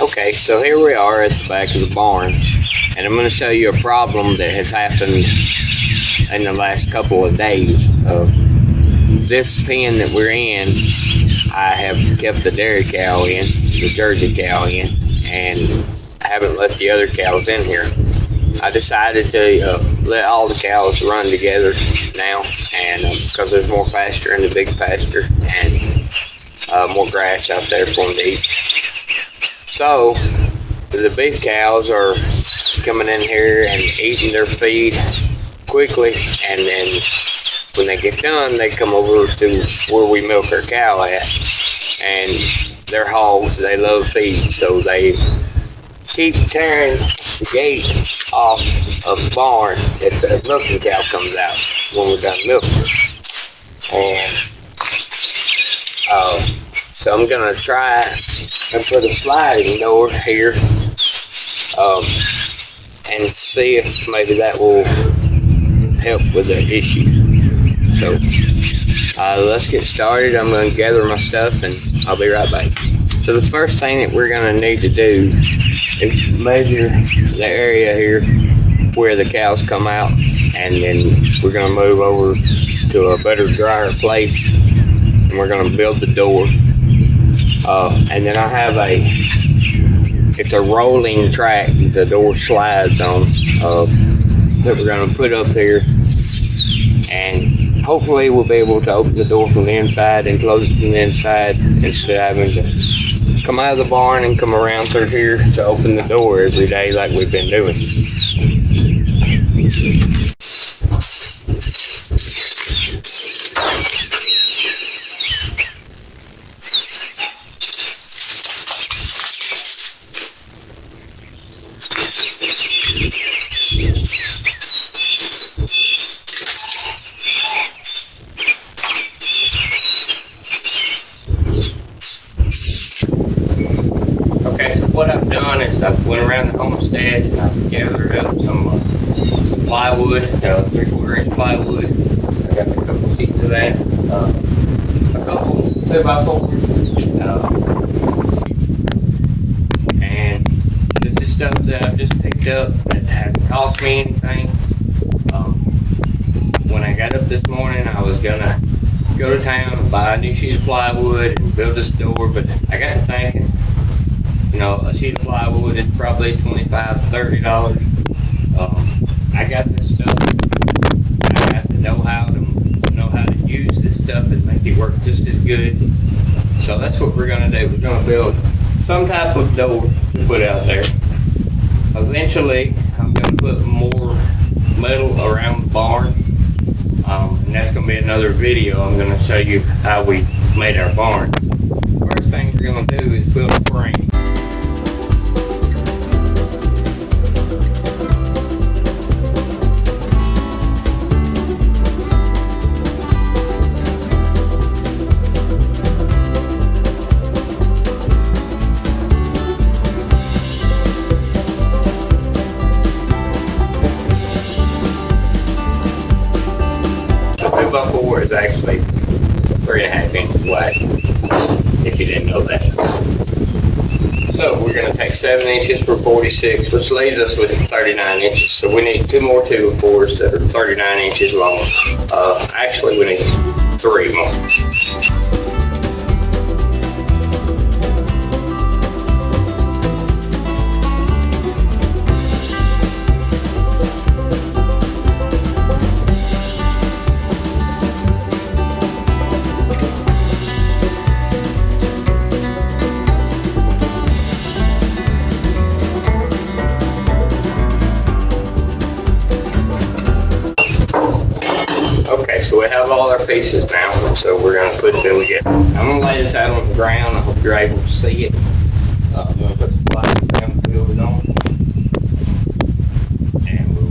Okay, so here we are at the back of the barn, and I'm going to show you a problem that has happened in the last couple of days. This pen that we're in, I have kept the dairy cow in, the Jersey cow in, and I haven't let the other cows in here. I decided to let all the cows run together now, and because there's more pasture in the big pasture and more grass out there for them to eat. So the big cows are coming in here and eating their feed quickly, and then when they get done, they come over to where we milk our cow at, and they're hogs. They love feed, so they keep tearing the gate off of the barn if the milking cow comes out when we're done milking. And so I'm gonna try and put a sliding door here and see if maybe that will help with the issues. So let's get started. I'm going to gather my stuff and I'll be right back. So the first thing that we're going to need to do is measure the area here where the cows come out, and then we're going to move over to a better, drier place, and we're going to build the door. And then I have it's a rolling track the door slides on that we're going to put up here, and hopefully we'll be able to open the door from the inside and close it from the inside instead of having to come out of the barn and come around through here to open the door every day like we've been doing. Okay, so what I've done is I've went around the homestead and I've gathered up some plywood, 3/4 inch plywood. I got a couple sheets of that, a couple 2x4s, and this is stuff that I've just picked up that hasn't cost me anything. When I got up this morning, I was gonna go to town and buy a new sheet of plywood and build this door, but I got to thinking, a sheet of plywood is probably $25 to $30. I got this stuff. I have to know how to use this stuff and make it work just as good. So that's what we're gonna do. We're gonna build some type of door to put out there. Eventually, I'm gonna put more metal around the barn, and that's gonna be another video. I'm gonna show you how we made our barn. First thing we're gonna do is build a frame. Is actually 3.5 inches wide, if you didn't know that. So we're going to take 7 inches for 46, which leaves us with 39 inches. So we need 2 more 2x4s that are 39 inches long. Actually, we need 3 more. Okay, so we have all our pieces now, so we're going to put them together. I'm going to lay this out on the ground. I hope you're able to see it. I'm going to put the plywood down and build it on. And we'll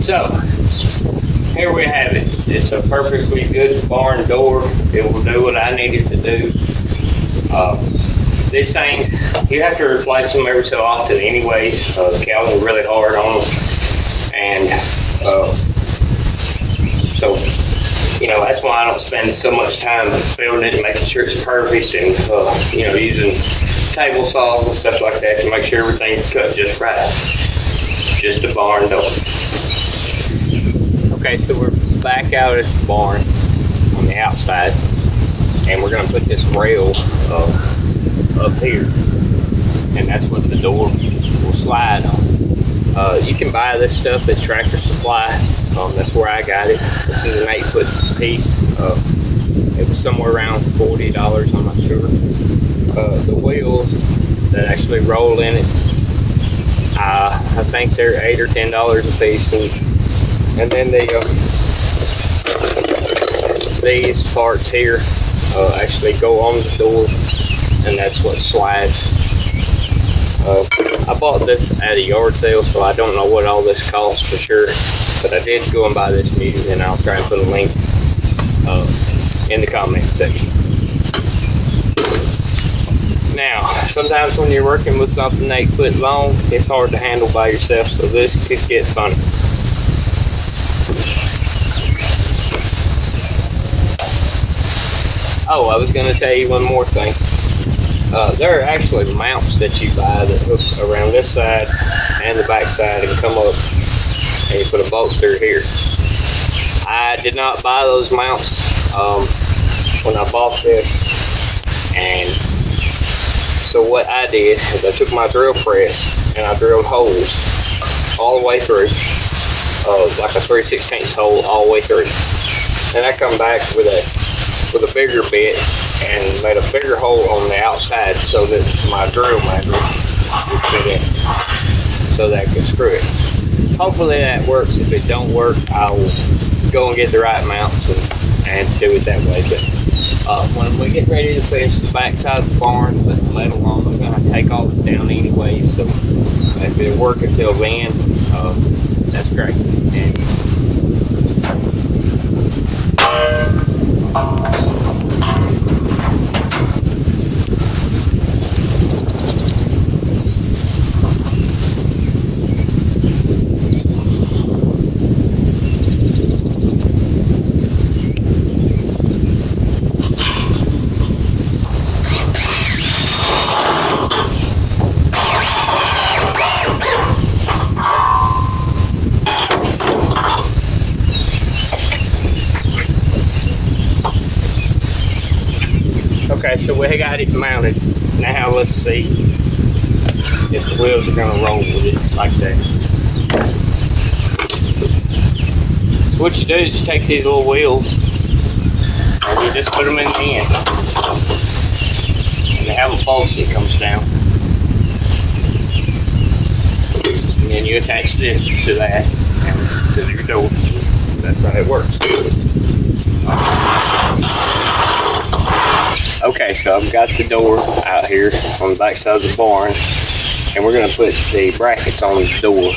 So, here we have it. It's a perfectly good barn door. It will do what I need it to do. These things, you have to replace them every so often anyways. The cows are really hard on them. And so, that's why I don't spend so much time building it and making sure it's perfect and, using table saws and stuff like that to make sure everything's cut just right. Just a barn door. Okay, so we're back out at the barn on the outside, and we're going to put this rail up here, and that's what the door will slide on. You can buy this stuff at Tractor Supply. That's where I got it. This is an 8-foot piece. It was somewhere around $40, I'm not sure. The wheels that actually roll in it, I think they're $8 or $10 a piece, and then these parts here actually go on the door, and that's what slides. I bought this at a yard sale, so I don't know what all this costs for sure, but I did go and buy this new, and I'll try and put a link in the comment section. Now, sometimes when you're working with something 8 foot long, it's hard to handle by yourself, so this could get funny. Oh, I was going to tell you one more thing. There are actually mounts that you buy that hook around this side and the back side and come up, and you put a bolt through here. I did not buy those mounts when I bought this, and so what I did is I took my drill press and I drilled holes all the way through, like a 3/16 hole all the way through. And I come back with a bigger bit and made a bigger hole on the outside so that my drill magnet would fit in, so that I could screw it. Hopefully that works. If it don't work, I will go and get the right mounts and do it that way. But when we get ready to finish the back side of the barn, put the metal on, I'm going to take all this down anyway, so if it'll work until then, that's great. And okay, so we got it mounted. Now let's see if the wheels are going to roll with it like that. So what you do is you take these little wheels and you just put them in the end. And they have a bolt that comes down. And then you attach this to that and to your door. That's how it works. Okay, so I've got the door out here on the back side of the barn, and we're going to put the brackets on the door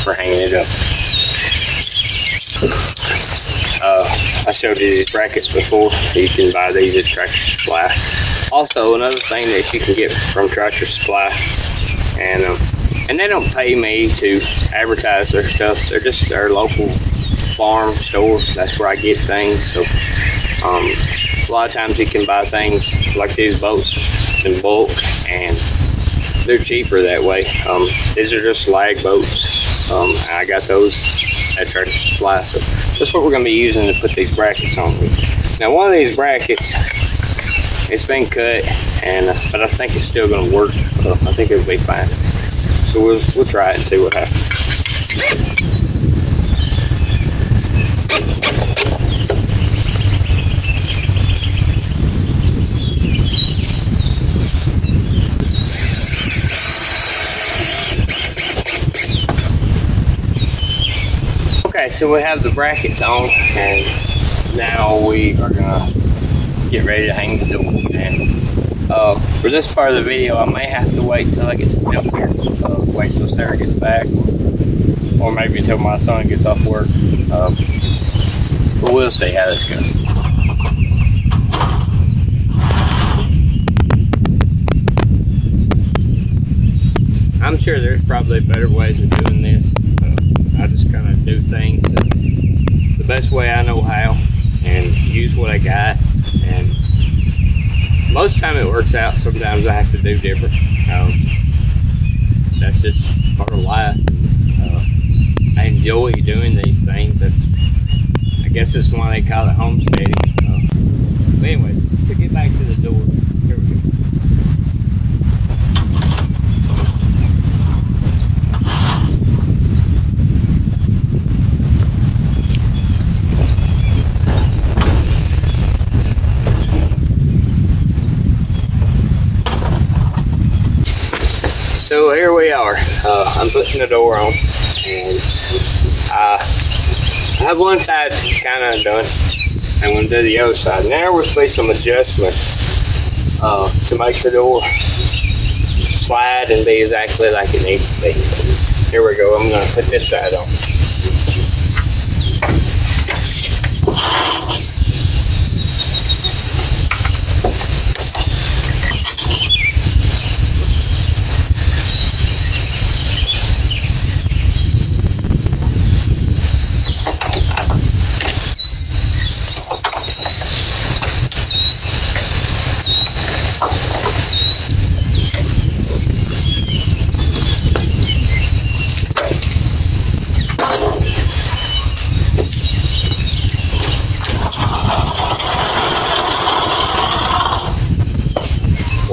for hanging it up. I showed you these brackets before. You can buy these at Tractor Supply. Also, another thing that you can get from Tractor Supply, and they don't pay me to advertise their stuff. They're just their local farm store. That's where I get things. So a lot of times you can buy things like these boats in bulk, and they're cheaper that way. These are just lag boats. I got those at Tractor Supply. So that's what we're going to be using to put these brackets on. Now, one of these brackets, it's been cut, but I think it's still going to work. I think it'll be fine. So we'll try it and see what happens. Okay, so we have the brackets on, and now we are gonna get ready to hang the door. And for this part of the video, I may have to wait till I get some help here. Wait till Sarah gets back, or maybe until my son gets off work. But we'll see how this goes. I'm sure there's probably better ways of doing this. I just kind of do things the best way I know how and use what I got. And most of the time it works out. Sometimes I have to do different. That's just part of life. I enjoy doing these things. I guess that's why they call it homesteading. But anyway, to get back to the door, here we go. So here we are. I'm putting the door on, and I have one side kind of done. I'm going to do the other side. Now there will be some adjustment to make the door slide and be exactly like it needs to be. So here we go. I'm going to put this side on.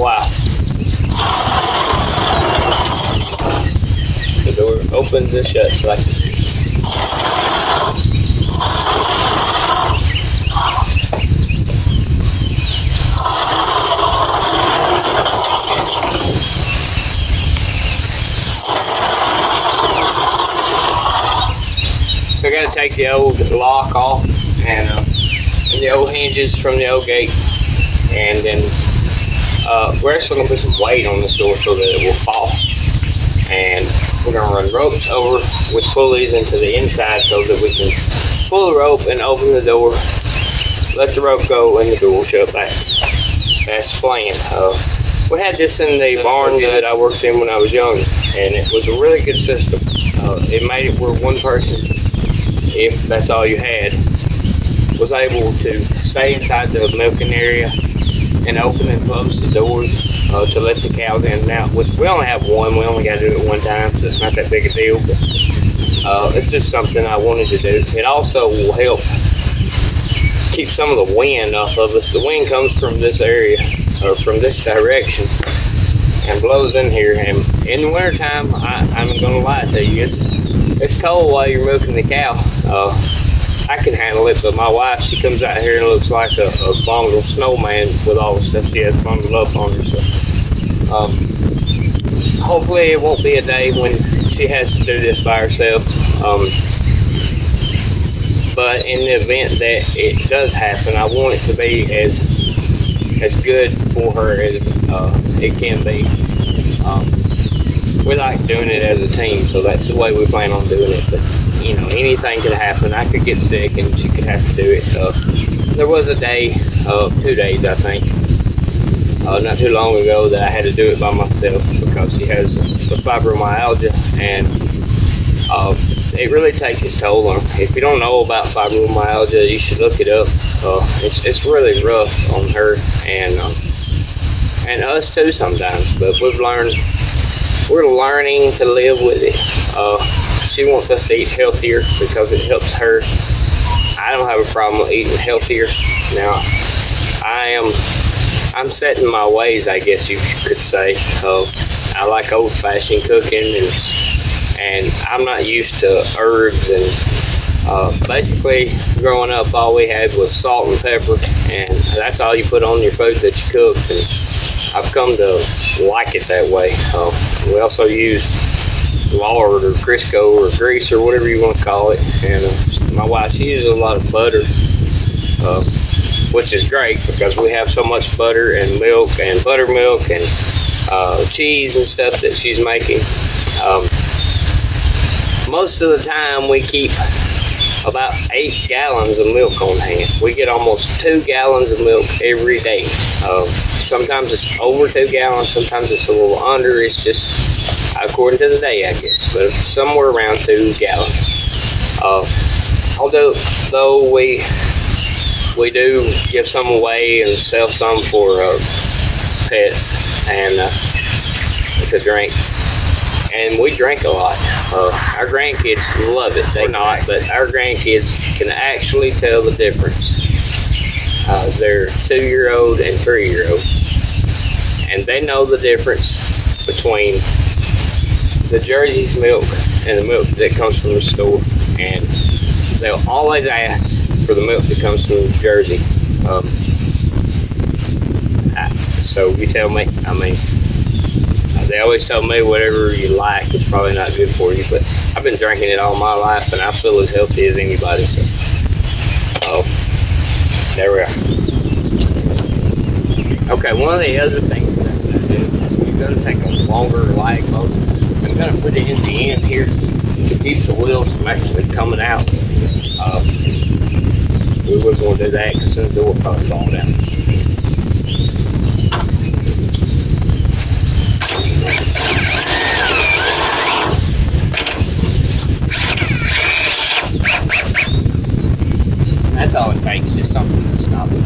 Wow. The door opens and shuts like this. So I got to take the old lock off and the old hinges from the old gate, and then we're actually going to put some weight on this door so that it will fall. And we're going to run ropes over with pulleys into the inside so that we can pull the rope and open the door, let the rope go, and the door will shut back. That's the plan. We had this in the barn that I worked in when I was young, and it was a really good system. It made it where one person, if that's all you had, was able to stay inside the milking area and open and close the doors to let the cows in and out, which we only have one. We only got to do it one time, so it's not that big a deal. But it's just something I wanted to do. It also will help keep some of the wind off of us. The wind comes from this area, or from this direction, and blows in here. And in the wintertime, I'm going to lie to you, it's cold while you're milking the cow. I can handle it, but my wife, she comes out here and looks like a bundle snowman with all the stuff she has bundled up on her. So, hopefully it won't be a day when she has to do this by herself. But in the event that it does happen, I want it to be as good for her as it can be. We like doing it as a team, so that's the way we plan on doing it. But you know, anything could happen. I could get sick and she could have to do it. There was a day, 2 days I think, not too long ago, that I had to do it by myself because she has the fibromyalgia, and it really takes its toll on her. If you don't know about fibromyalgia, you should look it up. It's really rough on her and us too sometimes, but we're learning to live with it. She wants us to eat healthier because it helps her. I don't have a problem with eating healthier. Now, I'm set in my ways, I guess you could say. I like old-fashioned cooking, and I'm not used to herbs. And basically, growing up, all we had was salt and pepper, and that's all you put on your food that you cook. And I've come to like it that way. We also use lard or Crisco or grease or whatever you want to call it, and my wife, she uses a lot of butter, which is great because we have so much butter and milk and buttermilk and cheese and stuff that she's making. most of the time we keep about 8 gallons of milk on hand. We get almost 2 gallons of milk every day. Sometimes it's over 2 gallons, sometimes it's a little under. It's just according to the day, I guess, but somewhere around 2 gallons. Although we do give some away and sell some for pets and to drink. And we drink a lot. Our grandkids love it. They not, but our grandkids can actually tell the difference. They're 2-year-old and 3-year-old, and they know the difference between the Jersey's milk and the milk that comes from the store. And they'll always ask for the milk that comes from Jersey. So you tell me. I mean, they always tell me whatever you like is probably not good for you, but I've been drinking it all my life and I feel as healthy as anybody. So, there we are. Okay, one of the other things that I'm going to do is we're going to take a longer lag motor. I'm going to put it in the end here to keep the wheels from actually coming out. We were going to do that because the door probably falling down. That's all it takes, just something to stop it.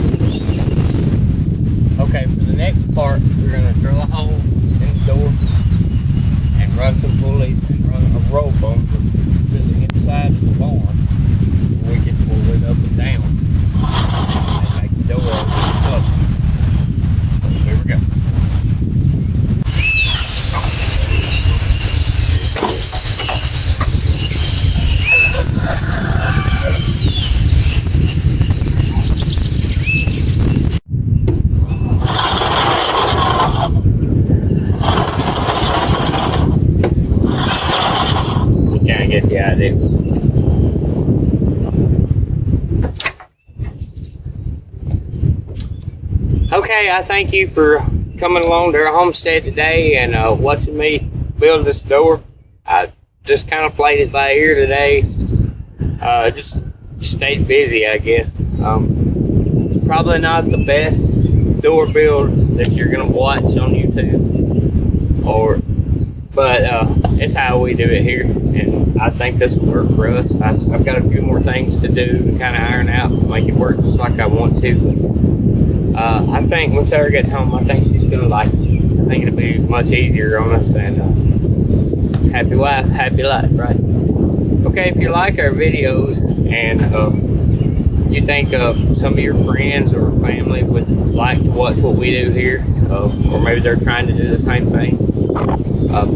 Okay, for the next part, we're going to drill a hole in the door and run some pulleys and run a rope over to the inside of the barn where we can pull it up and down and make the door open up. So here we go. Get the idea. Okay, I thank you for coming along to our homestead today and watching me build this door. I just kind of played it by ear today. Just stayed busy, I guess. It's probably not the best door build that you're gonna watch on YouTube, but it's how we do it here, and I think this will work for us. I've got a few more things to do to kind of iron out and make it work just like I want to. But I think when Sarah gets home, I think she's gonna like it. I think it'll be much easier on us, and happy wife, happy life, right? Okay, if you like our videos and you think some of your friends or family would like to watch what we do here, or maybe they're trying to do the same thing,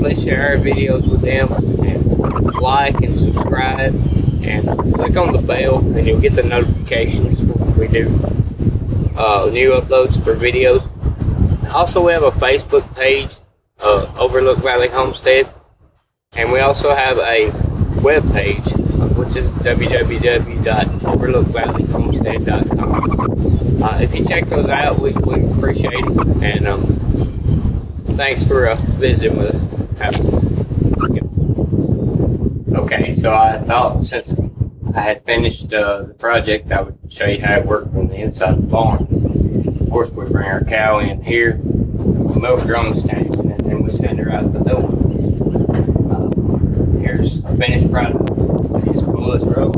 please share our videos with them and like and subscribe and click on the bell and you'll get the notifications when we do new uploads for videos. Also, we have a Facebook page, Overlook Valley Homestead, and we also have a web page, which is www.overlookvalleyhomestead.com. If you check those out, we appreciate it, and thanks for visiting with us. Okay, so I thought since I had finished the project, I would show you how it worked on the inside of the barn. Of course, we bring our cow in here, milk her on the station, and then we send her out the door. Here's a finished product. Just pull this rope,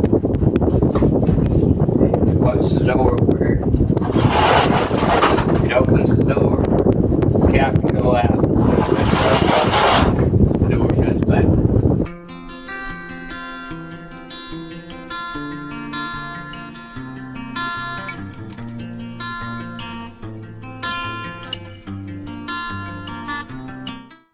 watch the door.